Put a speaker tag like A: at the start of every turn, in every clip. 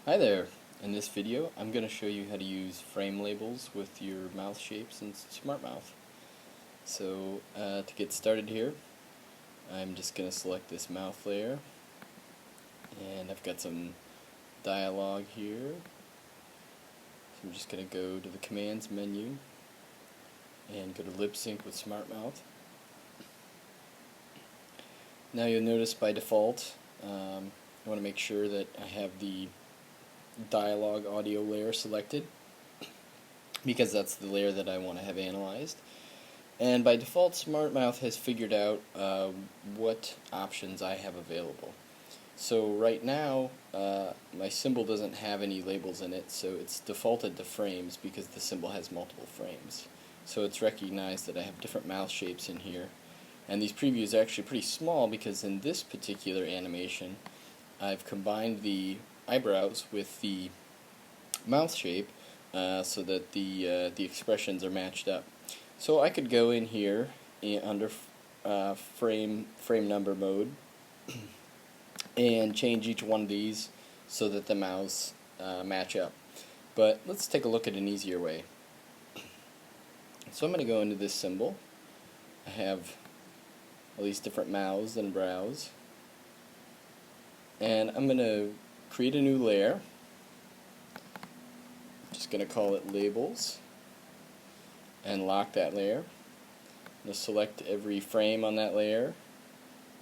A: Hi there. In this video I'm going to show you how to use frame labels with your mouth shapes in SmartMouth. So to get started here, I'm just going to select this mouth layer, and I've got some dialogue here. So I'm just going to go to the commands menu and go to lip sync with SmartMouth. Now you'll notice by default I want to make sure that I have the dialogue audio layer selected because that's the layer that I want to have analyzed. And by default, SmartMouth has figured out what options I have available. So right now my symbol doesn't have any labels in it, so it's defaulted to frames because the symbol has multiple frames. So it's recognized that I have different mouth shapes in here. And these previews are actually pretty small because in this particular animation I've combined the eyebrows with the mouth shape so that the expressions are matched up. So I could go in here under frame number mode and change each one of these so that the mouths match up. But let's take a look at an easier way. So I'm going to go into this symbol. I have all these different mouths and brows, and I'm going to create a new layer. I'm just going to call it labels and lock that layer. I'm going to select every frame on that layer,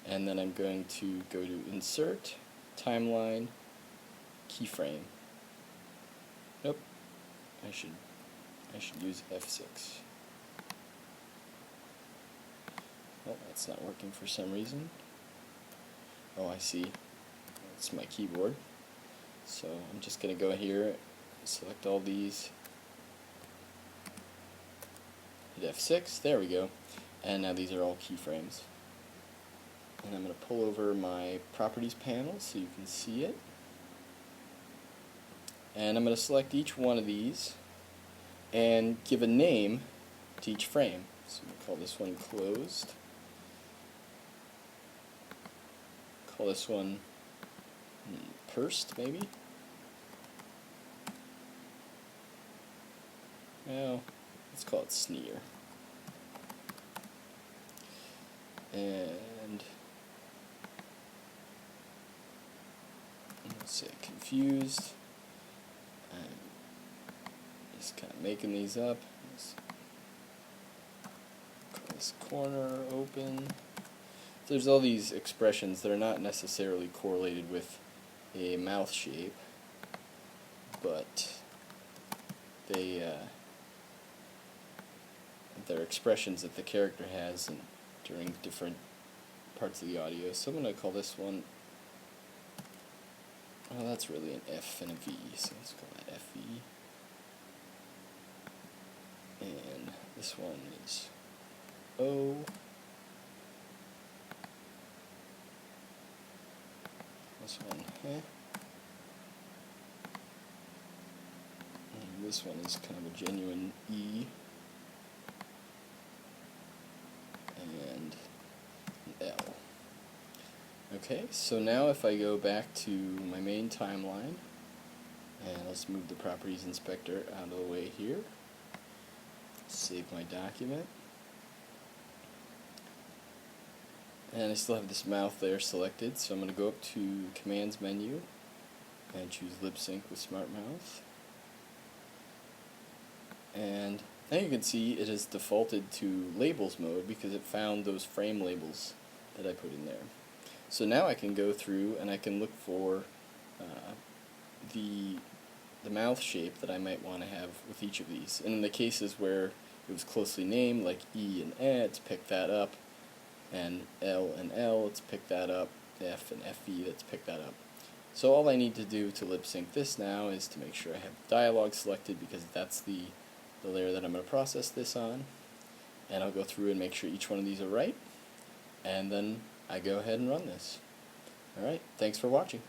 A: and then I'm going to go to insert, timeline, keyframe. Nope, I should use F6. Oh, that's not working for some reason. Oh, I see. It's my keyboard. So I'm just going to go here, select all these, hit F6, there we go, and now these are all keyframes. And I'm going to pull over my properties panel so you can see it. And I'm going to select each one of these and give a name to each frame. So we'll call this one closed. Call this one pursed, maybe? Well, let's call it sneer. And let's say confused. I'm just kind of making these up. Let's call this corner open. There's all these expressions that are not necessarily correlated with a mouth shape, but they're expressions that the character has during different parts of the audio. So I'm going to call this one, oh, that's really an F and a V, so let's call that FV. And this one is O. This one, and this one is kind of a genuine E, and an L. Okay, so now if I go back to my main timeline, and let's move the properties inspector out of the way here, save my document. And I still have this mouth layer selected, so I'm going to go up to Commands menu and choose Lip Sync with SmartMouth. And now you can see it is defaulted to labels mode because it found those frame labels that I put in there. So now I can go through and I can look for the mouth shape that I might want to have with each of these. And in the cases where it was closely named, like E and E, it's picked that up. And L and L, let's pick that up, F and FE, let's pick that up. So all I need to do to lip sync this now is to make sure I have dialogue selected because that's the layer that I'm going to process this on. And I'll go through and make sure each one of these are right, and then I go ahead and run this. Alright, thanks for watching.